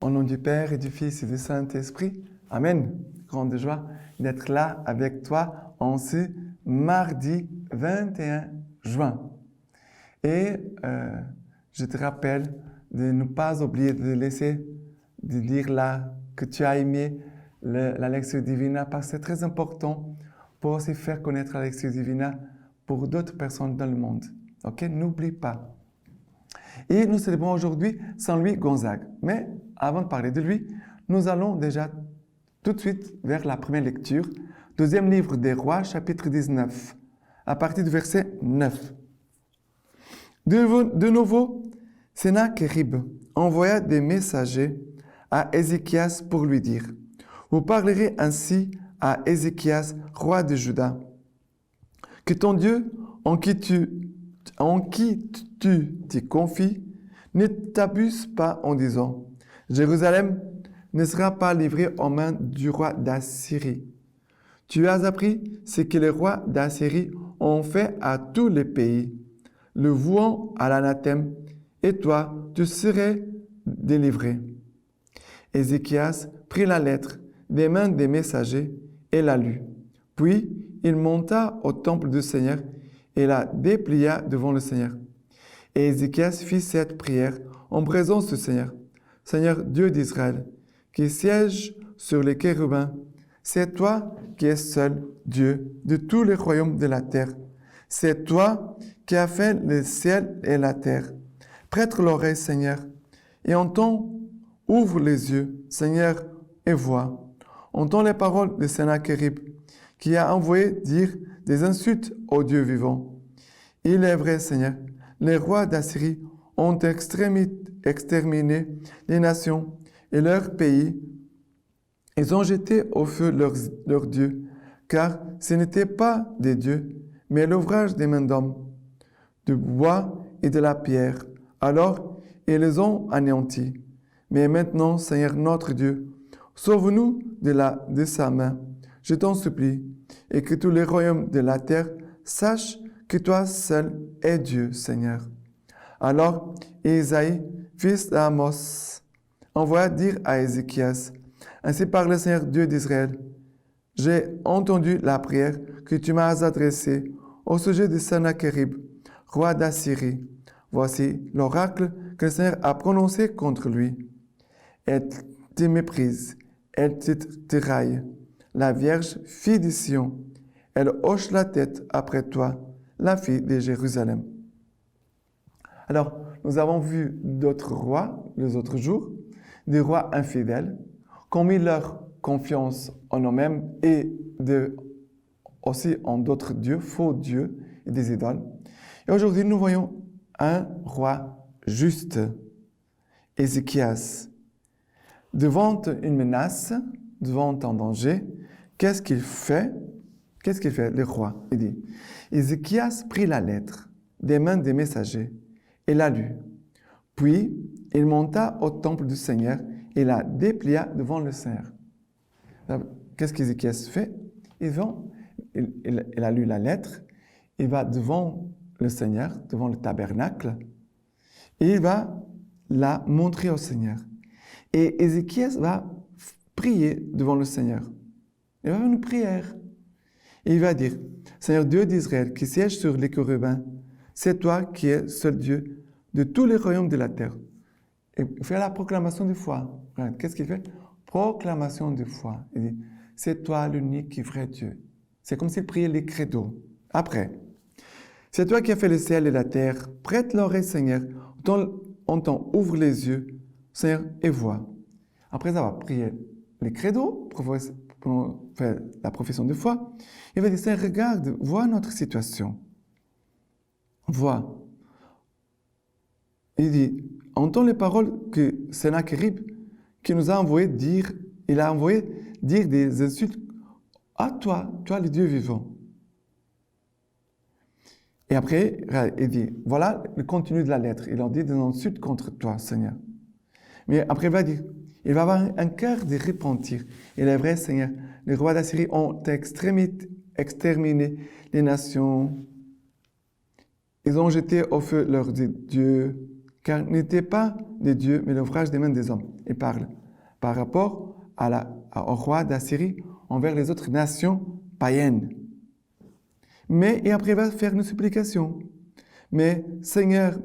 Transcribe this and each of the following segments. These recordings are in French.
Au nom du Père et du Fils et du Saint-Esprit, Amen. Grande joie d'être là avec toi en ce mardi 21 juin. Et je te rappelle de ne pas oublier de dire là que tu as aimé la Lectio Divina parce que c'est très important pour aussi faire connaître la Lectio Divina pour d'autres personnes dans le monde. Ok? N'oublie pas. Et nous célébrons aujourd'hui Saint Louis Gonzague. Mais avant de parler de lui, nous allons déjà tout de suite vers la première lecture. Deuxième livre des Rois, chapitre 19, à partir du verset 9. De nouveau, Sennacherib envoya des messagers à Ézéchias pour lui dire: vous parlerez ainsi à Ézéchias, roi de Juda, que ton Dieu, en qui tu t'y confies, ne t'abuse pas en disant: Jérusalem ne sera pas livrée en main du roi d'Assyrie. Tu as appris ce que les rois d'Assyrie ont fait à tous les pays, le vouant à l'anathème, et toi, tu serais délivré. Ézéchias prit la lettre des mains des messagers et la lut. Puis il monta au temple du Seigneur et la déplia devant le Seigneur. Et Ézéchias fit cette prière en présence du Seigneur. Seigneur Dieu d'Israël, qui siège sur les chérubins, c'est toi qui es seul Dieu de tous les royaumes de la terre. C'est toi qui as fait le ciel et la terre. Prête l'oreille, Seigneur, et entends, ouvre les yeux, Seigneur, et vois. Entends les paroles de Sennacherib, qui a envoyé dire des insultes au Dieu vivant. Il est vrai, Seigneur, les rois d'Assyrie ont exterminé les nations et leurs pays. Ils ont jeté au feu leurs dieux, car ce n'étaient pas des dieux, mais l'ouvrage des mains d'hommes, du bois et de la pierre. Alors, ils les ont anéantis. Mais maintenant, Seigneur notre Dieu, sauve-nous de sa main, je t'en supplie, et que tous les royaumes de la terre sachent que toi seul es Dieu, Seigneur. Alors, Isaïe, fils d'Amos, envoya dire à Ézéchias: ainsi parle le Seigneur Dieu d'Israël. J'ai entendu la prière que tu m'as adressée au sujet de Sennacherib, roi d'Assyrie. Voici l'oracle que le Seigneur a prononcé contre lui. Elle te méprise, elle te raille. La Vierge, fille de Sion, elle hoche la tête après toi, la fille de Jérusalem. Alors, nous avons vu d'autres rois les autres jours, des rois infidèles, qui ont mis leur confiance en eux-mêmes et aussi en d'autres dieux, faux dieux et des idoles. Et aujourd'hui, nous voyons un roi juste, Ézéchias. Devant une menace, devant un danger, qu'est-ce qu'il fait? Qu'est-ce qu'il fait, le roi? Il dit: Ézéchias prit la lettre des mains des messagers et la lut. Puis, il monta au temple du Seigneur et la déplia devant le Seigneur. Qu'est-ce qu'Ézéchias fait? Il a lu la lettre, il va devant le Seigneur, devant le tabernacle, et il va la montrer au Seigneur. Et Ézéchias va prier devant le Seigneur. Il va faire une prière. Et il va dire: Seigneur Dieu d'Israël, qui siège sur les chérubins, c'est toi qui es seul Dieu de tous les royaumes de la terre. Et il fait la proclamation de foi. Qu'est-ce qu'il fait? Proclamation de foi. Il dit: c'est toi l'unique et vrai Dieu. C'est comme s'il priait les credos. Après, c'est toi qui as fait le ciel et la terre. Prête l'oreille, Seigneur. Entends, ouvre les yeux, Seigneur, et vois. Après avoir prié les credos, pour faire la profession de foi, il va dire: Seigneur, regarde, vois notre situation. Vois. Il dit: entends les paroles que Sennacherib, qui nous a envoyé dire, il a envoyé dire des insultes à toi, le Dieu vivant. Et après, il dit, voilà le contenu de la lettre. Il en dit des insultes contre toi, Seigneur. Mais après, il va dire, il va avoir un cœur de repentir. Il est vrai, Seigneur, les rois d'Assyrie ont exterminé les nations. Ils ont jeté au feu leurs dieux. car n'était pas de Dieu, mais l'ouvrage des mains des hommes. Il parle par rapport au roi d'Assyrie envers les autres nations païennes. Et après, il va faire une supplication. Mais Seigneur,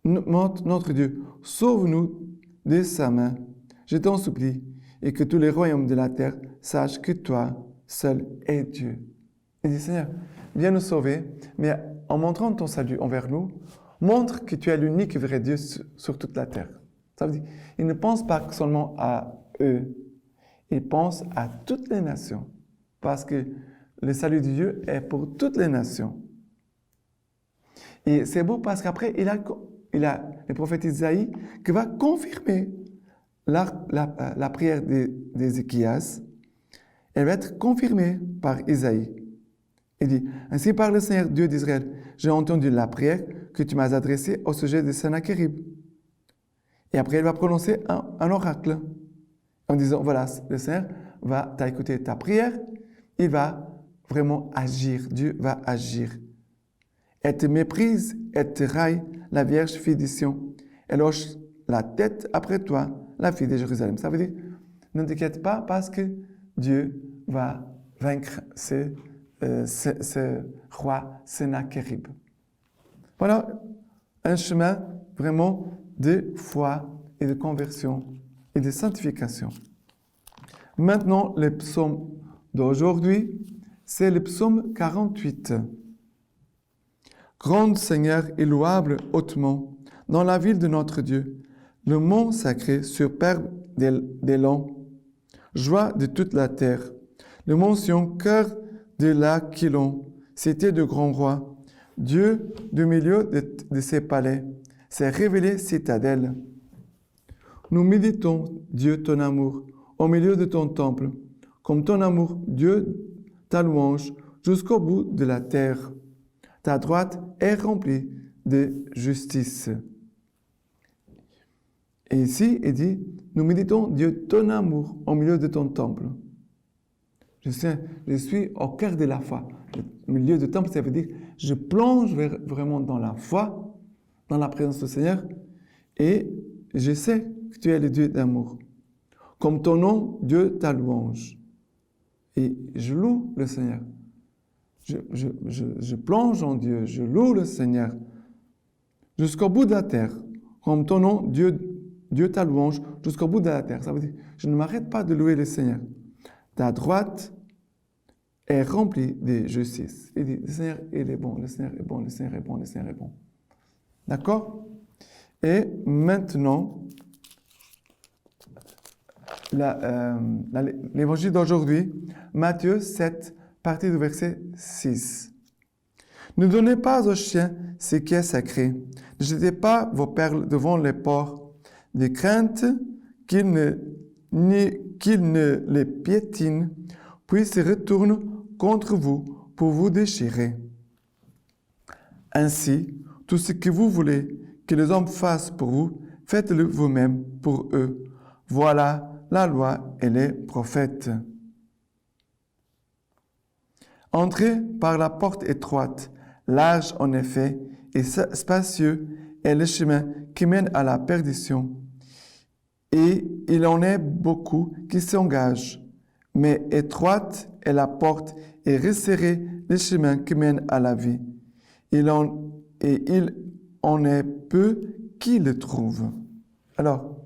notre Dieu, sauve-nous de sa main. Je t'en supplie, et que tous les royaumes de la terre sachent que toi seul es Dieu. Il dit, Seigneur, viens nous sauver, mais en montrant ton salut envers nous, montre que tu es l'unique et vrai Dieu sur toute la terre. Ça veut dire, il ne pense pas seulement à eux, il pense à toutes les nations, parce que le salut de Dieu est pour toutes les nations. Et c'est beau parce qu'après, il a le prophète Isaïe qui va confirmer la prière d'Ézéchias. Elle va être confirmée par Isaïe. Il dit, « Ainsi parle le Seigneur Dieu d'Israël, j'ai entendu la prière que tu m'as adressée au sujet de Sennachérib. » Et après, il va prononcer un oracle en disant, voilà, le Seigneur t'a écouté ta prière, il va vraiment agir, Dieu va agir. Elle te méprise, elle te raille, la Vierge fille de Sion. Elle hoche la tête après toi, la fille de Jérusalem. Ça veut dire, ne t'inquiète pas parce que Dieu va vaincre ce roi Sennachérib. Voilà un chemin vraiment de foi et de conversion et de sanctification. Maintenant, le psaume d'aujourd'hui, c'est le psaume 48. Grand Seigneur et louable hautement, dans la ville de notre Dieu, le mont sacré superbe d'élan, joie de toute la terre, le mont Sion, cœur de l'Aquilon, cité de grand roi, Dieu du milieu de ses palais, s'est révélé citadelle. Nous méditons, Dieu, ton amour, au milieu de ton temple, comme ton amour, Dieu, ta louange, jusqu'au bout de la terre. Ta droite est remplie de justice. Et ici, il dit, nous méditons, Dieu, ton amour, au milieu de ton temple. Je suis au cœur de la foi. Le milieu du temple, ça veut dire, je plonge vraiment dans la foi, dans la présence du Seigneur, et je sais que tu es le Dieu d'amour. Comme ton nom, Dieu, ta louange. Et je loue le Seigneur. Je plonge en Dieu, je loue le Seigneur. Jusqu'au bout de la terre. Comme ton nom, Dieu, ta louange, jusqu'au bout de la terre. Ça veut dire, je ne m'arrête pas de louer le Seigneur. Ta droite est remplie de justice. Il dit, le Seigneur, il est bon, le Seigneur est bon, le Seigneur est bon, le Seigneur est bon. D'accord? Et maintenant, l'évangile d'aujourd'hui, Matthieu 7, partie du verset 6. Ne donnez pas aux chiens ce qui est sacré. Ne jetez pas vos perles devant les porcs, de crainte qu'ils ne les piétinent, puis se retournent contre vous pour vous déchirer. Ainsi, tout ce que vous voulez que les hommes fassent pour vous, faites-le vous-même pour eux. Voilà la loi et les prophètes. Entrez par la porte étroite, large en effet, et spacieux est le chemin qui mène à la perdition. Et il en est beaucoup qui s'engagent, mais étroite est la porte et resserré le chemin qui mène à la vie. Il en est peu qui le trouvent. Alors,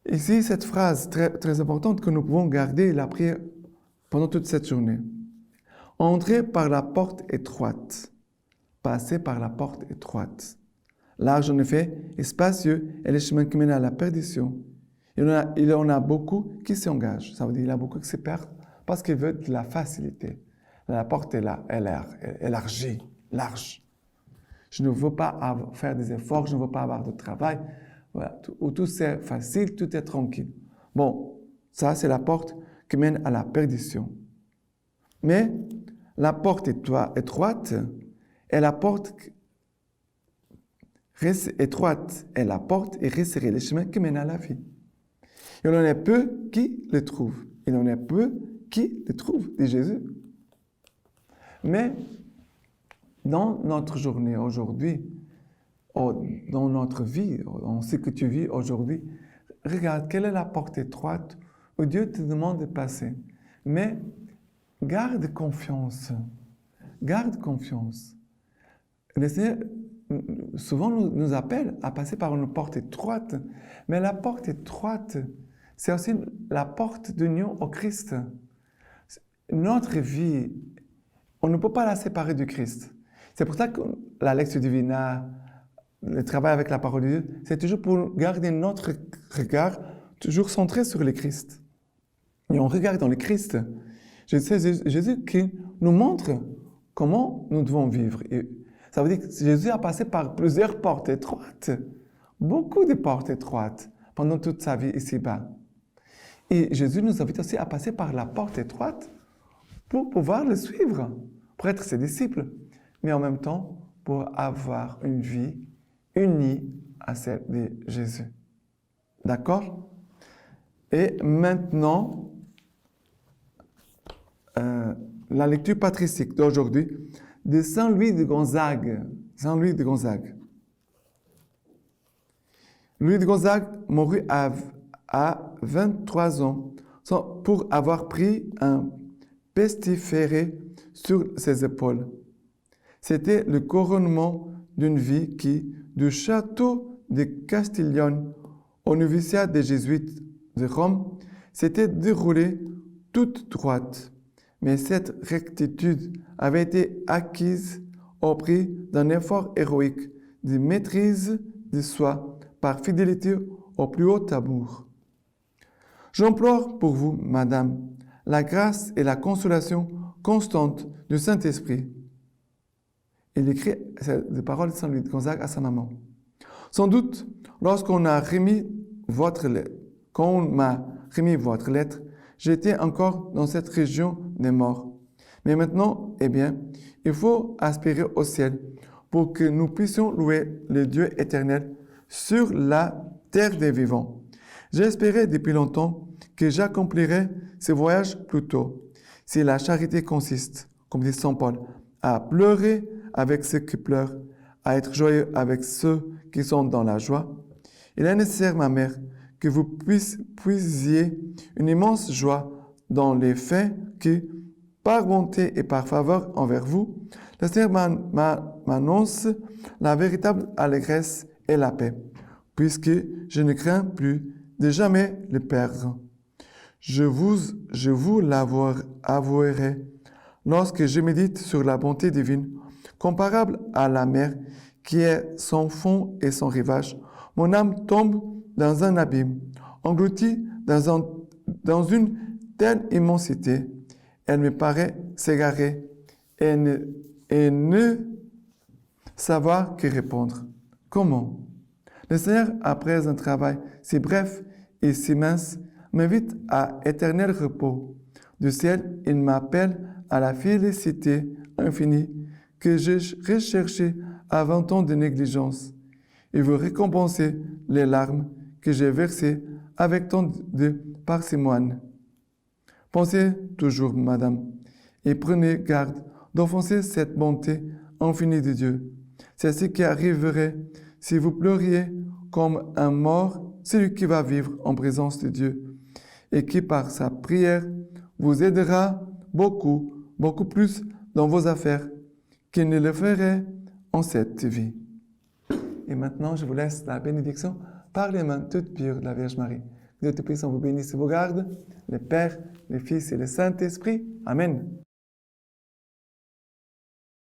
ici, cette phrase très, très importante que nous pouvons garder et la prière pendant toute cette journée. Entrez par la porte étroite. Passez par la porte étroite. Large en effet et spacieux est le chemin qui mène à la perdition. Il en a beaucoup qui s'engagent. Ça veut dire qu'il y en a beaucoup qui se perdent parce qu'ils veulent de la facilité. La porte est là, elle est élargie, large. Je ne veux pas faire des efforts, je ne veux pas avoir de travail. Voilà, où tout c'est facile, tout est tranquille. Bon, ça c'est la porte qui mène à la perdition. Mais la porte étroite est la porte étroite est la porte et resserré le chemin qui mène à la vie. Il en est peu qui le trouvent. Il en est peu qui le trouvent, dit Jésus. Mais dans notre journée aujourd'hui, dans notre vie, dans ce que tu vis aujourd'hui. Regarde, quelle est la porte étroite où Dieu te demande de passer. Mais garde confiance. Garde confiance. Le Seigneur souvent nous appelle à passer par une porte étroite. Mais la porte étroite, c'est aussi la porte d'union au Christ. Notre vie, on ne peut pas la séparer du Christ. C'est pour ça que la lecture divine, le travail avec la parole de Dieu, c'est toujours pour garder notre regard toujours centré sur le Christ. Et on regarde dans le Christ. Jésus qui nous montre comment nous devons vivre. Et ça veut dire que Jésus a passé par plusieurs portes étroites, beaucoup de portes étroites pendant toute sa vie ici-bas. Et Jésus nous invite aussi à passer par la porte étroite pour pouvoir le suivre, pour être ses disciples, mais en même temps pour avoir une vie unie à celle de Jésus. D'accord? Et maintenant, la lecture patristique d'aujourd'hui de Saint Louis de Gonzague. Saint Louis de Gonzague. Louis de Gonzague mourut à 23 ans pour avoir pris un pestiféré sur ses épaules. C'était le couronnement d'une vie qui, du château de Castiglione au noviciat des Jésuites de Rome, s'était déroulée toute droite. Mais cette rectitude avait été acquise au prix d'un effort héroïque de maîtrise de soi par fidélité au plus haut amour. J'implore pour vous, Madame, la grâce et la consolation constante du Saint-Esprit. Il écrit des paroles de Saint Louis de Gonzague à sa maman. Sans doute, lorsqu'on m'a remis votre lettre, j'étais encore dans cette région des morts. Mais maintenant, eh bien, il faut aspirer au ciel pour que nous puissions louer le Dieu éternel sur la terre des vivants. J'espérais depuis longtemps que j'accomplirais ce voyage plus tôt. Si la charité consiste, comme dit Saint Paul, à pleurer avec ceux qui pleurent, à être joyeux avec ceux qui sont dans la joie, il est nécessaire, ma mère, que vous puisiez une immense joie dans les faits que, par bonté et par faveur envers vous, le Seigneur m'annonce la véritable allégresse et la paix, puisque je ne crains plus de jamais le perdre. Je vous l'avouerai lorsque je médite sur la bonté divine, comparable à la mer qui est son fond et son rivage. Mon âme tombe dans un abîme, engloutie dans une telle immensité. Elle me paraît s'égarer et ne savoir que répondre. Comment? Le Seigneur, après un travail si bref et si mince, m'invite à éternel repos. Du ciel, il m'appelle à la félicité infinie que j'ai recherchée avant tant de négligence. Il veut récompenser les larmes que j'ai versées avec tant de parcimoine. Pensez toujours, Madame, et prenez garde d'offenser cette bonté infinie de Dieu. C'est ce qui arriverait si vous pleuriez comme un mort, celui qui va vivre en présence de Dieu et qui, par sa prière, vous aidera beaucoup, beaucoup plus dans vos affaires qu'il ne le ferait en cette vie. Et maintenant, je vous laisse la bénédiction par les mains toutes pures de la Vierge Marie. Que Dieu Tout-Puissant vous bénisse et vous garde, le Père, le Fils et le Saint-Esprit. Amen.